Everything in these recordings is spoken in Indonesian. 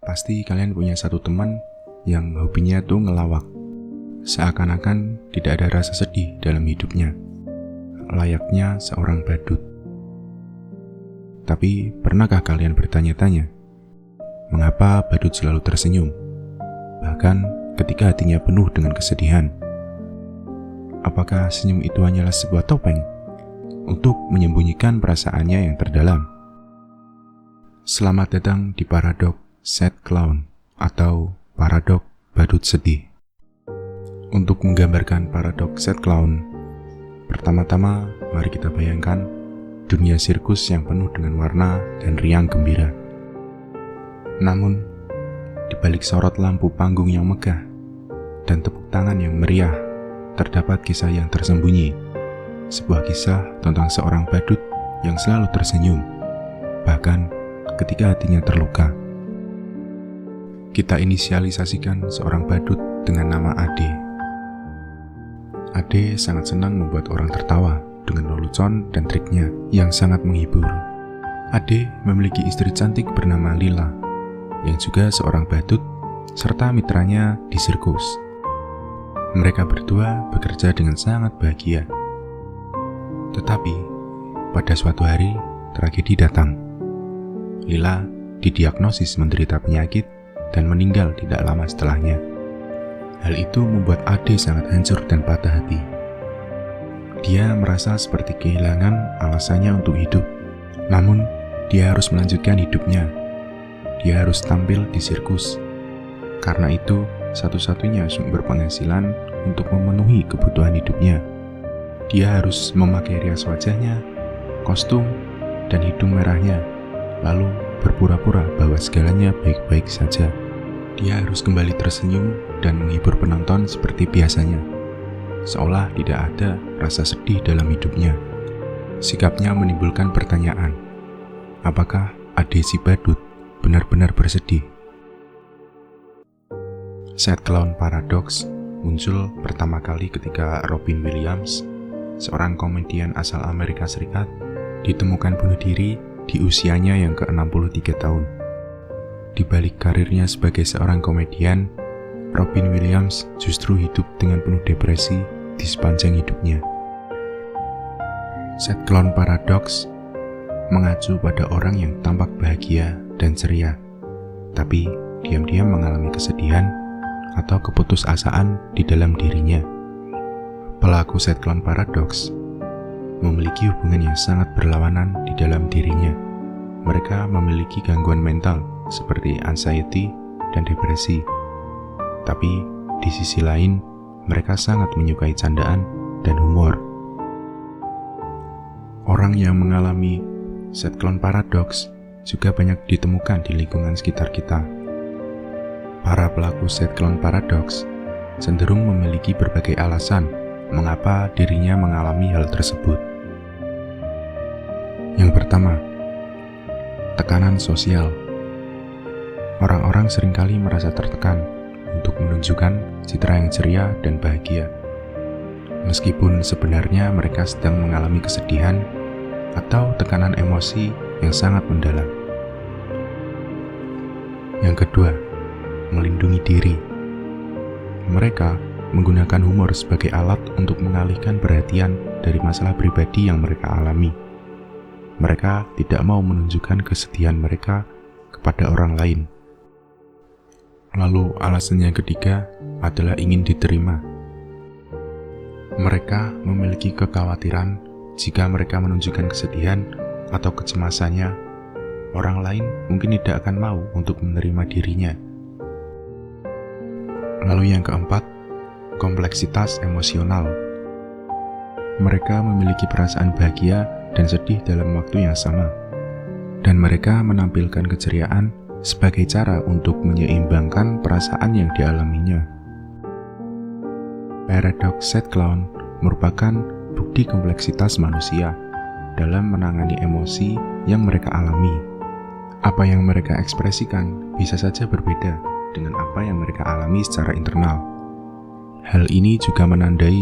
Pasti kalian punya satu teman yang hobinya tuh ngelawak. Seakan-akan tidak ada rasa sedih dalam hidupnya, layaknya seorang badut. Tapi pernahkah kalian bertanya-tanya, mengapa badut selalu tersenyum? Bahkan ketika hatinya penuh dengan kesedihan. Apakah senyum itu hanyalah sebuah topeng untuk menyembunyikan perasaannya yang terdalam? Selamat datang di Paradox Sad Clown atau Paradox Badut Sedih. Untuk menggambarkan Paradox Sad Clown, pertama-tama mari kita bayangkan dunia sirkus yang penuh dengan warna dan riang gembira. Namun, di balik sorot lampu panggung yang megah dan tepuk tangan yang meriah, terdapat kisah yang tersembunyi. Sebuah kisah tentang seorang badut yang selalu tersenyum, bahkan ketika hatinya terluka. Kita inisialisasikan seorang badut dengan nama Ade. Ade sangat senang membuat orang tertawa dengan lelucon dan triknya yang sangat menghibur. Ade memiliki istri cantik bernama Lila, yang juga seorang badut serta mitranya di sirkus. Mereka berdua bekerja dengan sangat bahagia. Tetapi, pada suatu hari, tragedi datang. Lila didiagnosis menderita penyakit dan meninggal tidak lama setelahnya. Hal itu membuat Ade sangat hancur dan patah hati. Dia merasa seperti kehilangan alasannya untuk hidup. Namun, dia harus melanjutkan hidupnya. Dia harus tampil di sirkus. Karena itu, satu-satunya sumber penghasilan untuk memenuhi kebutuhan hidupnya. Dia harus memakai rias wajahnya, kostum, dan hidung merahnya, lalu berpura-pura bahwa segalanya baik-baik saja. Dia harus kembali tersenyum dan menghibur penonton seperti biasanya, seolah tidak ada rasa sedih dalam hidupnya. Sikapnya menimbulkan pertanyaan, apakah Ade si badut benar-benar bersedih? Sad Clown Paradox muncul pertama kali ketika Robin Williams, seorang komedian asal Amerika Serikat, ditemukan bunuh diri di usianya yang ke-63 tahun. Di balik karirnya sebagai seorang komedian, Robin Williams justru hidup dengan penuh depresi di sepanjang hidupnya. Sad Clown Paradox mengacu pada orang yang tampak bahagia dan ceria, tapi diam-diam mengalami kesedihan atau keputusasaan di dalam dirinya. Pelaku Sad Clown Paradox memiliki hubungan yang sangat berlawanan di dalam dirinya. Mereka memiliki gangguan mental seperti anxiety dan depresi. Tapi di sisi lain, mereka sangat menyukai candaan dan humor. Orang yang mengalami Sad Clown Paradox juga banyak ditemukan di lingkungan sekitar kita. Para pelaku Sad Clown Paradox cenderung memiliki berbagai alasan mengapa dirinya mengalami hal tersebut. Yang pertama, tekanan sosial. Orang-orang seringkali merasa tertekan untuk menunjukkan citra yang ceria dan bahagia, meskipun sebenarnya mereka sedang mengalami kesedihan atau tekanan emosi yang sangat mendalam. Yang kedua, melindungi diri. Mereka menggunakan humor sebagai alat untuk mengalihkan perhatian dari masalah pribadi yang mereka alami. Mereka tidak mau menunjukkan kesedihan mereka kepada orang lain. Lalu alasan yang ketiga adalah ingin diterima. Mereka memiliki kekhawatiran jika mereka menunjukkan kesedihan atau kecemasannya, orang lain mungkin tidak akan mau untuk menerima dirinya. Lalu yang keempat, kompleksitas emosional. Mereka memiliki perasaan bahagia dan sedih dalam waktu yang sama, dan mereka menampilkan keceriaan sebagai cara untuk menyeimbangkan perasaan yang dialaminya. Paradox Sad Clown merupakan bukti kompleksitas manusia dalam menangani emosi yang mereka alami. Apa yang mereka ekspresikan bisa saja berbeda dengan apa yang mereka alami secara internal. Hal ini juga menandai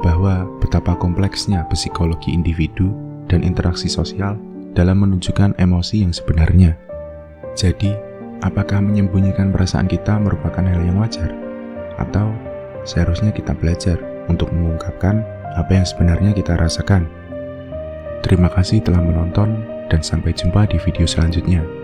bahwa betapa kompleksnya psikologi individu dan interaksi sosial dalam menunjukkan emosi yang sebenarnya. Jadi, Apakah menyembunyikan perasaan kita merupakan hal yang wajar? Atau seharusnya kita belajar untuk mengungkapkan apa yang sebenarnya kita rasakan? Terima kasih telah menonton dan sampai jumpa di video selanjutnya.